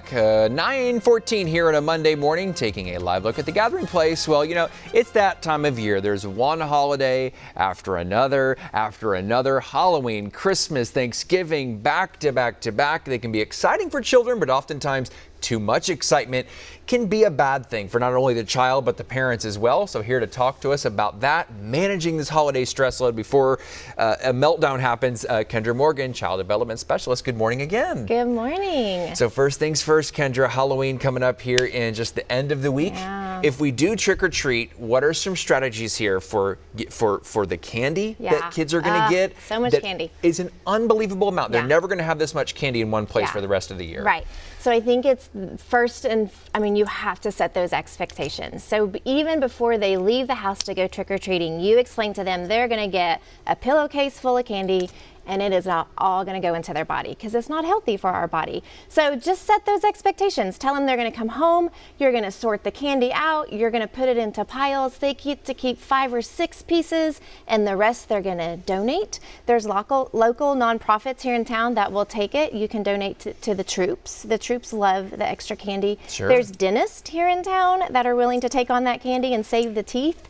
9:14 here on a Monday morning, taking a live look at the gathering place. Well, you know, it's that time of year. There's one holiday after another, Halloween, Christmas, Thanksgiving, back to back to back. They can be exciting for children, but oftentimes too much excitement can be a bad thing for not only the child, but the parents as well. So here to talk to us about that, managing this holiday stress load before a meltdown happens, Kendra Morgan, Child Development Specialist. Good morning again. Good morning. So first things first, Kendra, Halloween coming up here in just the end of the week. Yeah. If we do trick or treat, what are some strategies here for the candy that kids are going to get? So much candy. Is an unbelievable amount. Yeah. They're never going to have this much candy in one place for the rest of the year. Right. So I think it's first, and I mean, you have to set those expectations. So even before they leave the house to go trick-or-treating, you explain to them they're going to get a pillowcase full of candy, and it is not all going to go into their body because it's not healthy for our body. So just set those expectations. Tell them they're going to come home, you're going to sort the candy out, you're going to put it into piles. They get to keep 5 or 6 pieces, and the rest they're going to donate. There's local nonprofits here in town that will take it. You can donate to the troops. The troops love the extra candy. Sure. There's dentists here in town that are willing to take on that candy and save the teeth.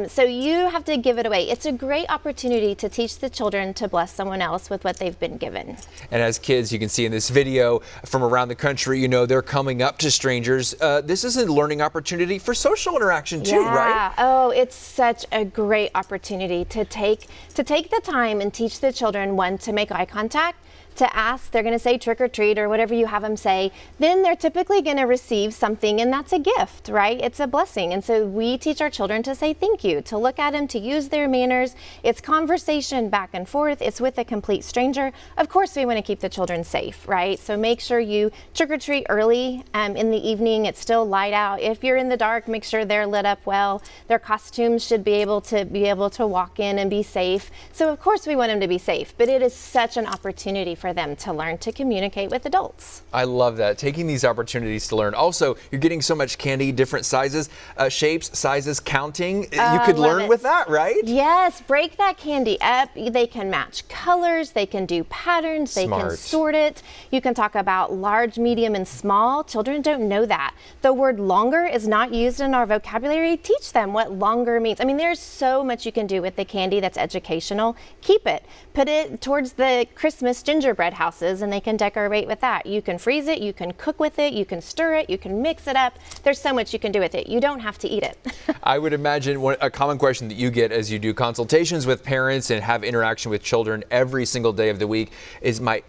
So you have to give it away. It's a great opportunity to teach the children to bless someone else with what they've been given. And as kids, you can see in this video from around the country, you know, they're coming up to strangers. This is a learning opportunity for social interaction too, right? Oh, it's such a great opportunity to take the time and teach the children, one, to make eye contact, to ask. They're going to say trick or treat or whatever you have them say. Then they're typically going to receive something, and that's a gift, right? It's a blessing. And so we teach our children to say thank you, to look at them, to use their manners. It's conversation back and forth. It's with a complete stranger. Of course, we want to keep the children safe, right? So make sure you trick or treat early in the evening. It's still light out. If you're in the dark, make sure they're lit up well. Their costumes should be able to walk in and be safe. So of course we want them to be safe, but it is such an opportunity for them to learn to communicate with adults. I love that, taking these opportunities to learn. Also, you're getting so much candy, different sizes, shapes, sizes, counting. You could learn with that, right? Yes, break that candy up. They can match colors, they can do patterns, they can sort it. You can talk about large, medium, and small. Children don't know that. The word longer is not used in our vocabulary. Teach them what longer means. I mean, there's so much you can do with the candy that's educational. Keep it. Put it towards the Christmas gingerbread houses, and they can decorate with that. You can freeze it, you can cook with it, you can stir it, you can mix it up. There's so much you can do with it. You don't have to eat it. I would imagine a common question that you get as you do consultations with parents and have interaction with children every single day of the week is my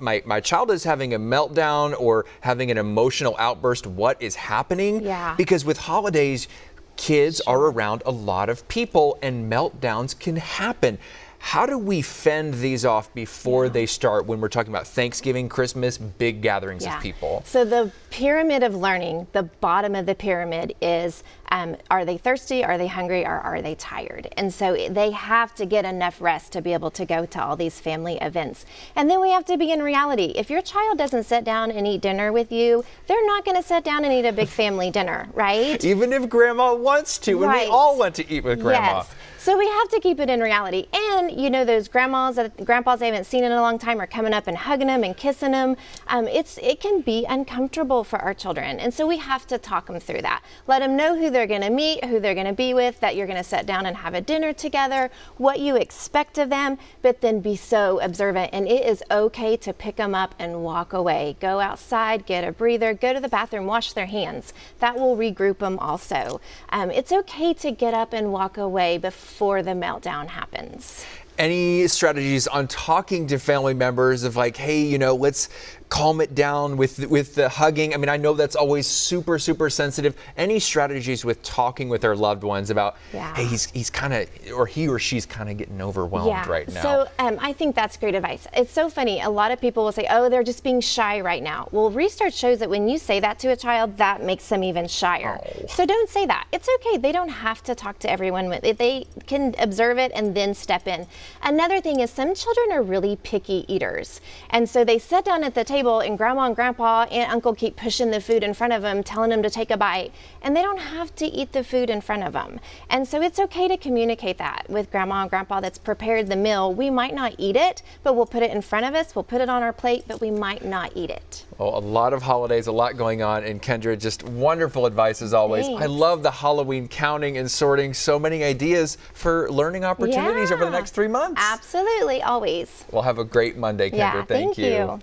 child is having a meltdown or having an emotional outburst. What is happening? Yeah. Because with holidays, kids are around a lot of people and meltdowns can happen. How do we fend these off before they start when we're talking about Thanksgiving, Christmas, big gatherings of people? So the pyramid of learning, the bottom of the pyramid is, are they thirsty, are they hungry, or are they tired? And so they have to get enough rest to be able to go to all these family events. And then we have to be in reality. If your child doesn't sit down and eat dinner with you, they're not going to sit down and eat a big family dinner, right? Even if grandma wants to, and we all want to eat with grandma. Yes. So we have to keep it in reality. And, you know, those grandpas they haven't seen in a long time are coming up and hugging them and kissing them. It can be uncomfortable for our children. And so we have to talk them through that. Let them know who they're going to meet, who they're going to be with, that you're going to sit down and have a dinner together, what you expect of them, but then be so observant. And it is okay to pick them up and walk away. Go outside, get a breather, go to the bathroom, wash their hands. That will regroup them also. It's okay to get up and walk away before the meltdown happens. Any strategies on talking to family members of like, hey, you know, let's calm it down with the hugging? I mean, I know that's always super, super sensitive. Any strategies with talking with our loved ones about, hey, he's kind of, or he or she's kind of getting overwhelmed right now? So I think that's great advice. It's so funny. A lot of people will say, oh, they're just being shy right now. Well, research shows that when you say that to a child, that makes them even shyer. So don't say that. It's okay. They don't have to talk to everyone. They can observe it and then step in. Another thing is some children are really picky eaters. And so they sit down at the table and grandma and grandpa and uncle keep pushing the food in front of them, telling them to take a bite, and they don't have to eat the food in front of them. And so it's okay to communicate that with grandma and grandpa that's prepared the meal. We might not eat it, but we'll put it in front of us, we'll put it on our plate, but we might not eat it. Well, a lot of holidays, a lot going on, and Kendra, just wonderful advice as always. Thanks. I love the Halloween counting and sorting. So many ideas for learning opportunities over the next 3 months. Absolutely, always. Well, have a great Monday, Kendra. Yeah, thank you.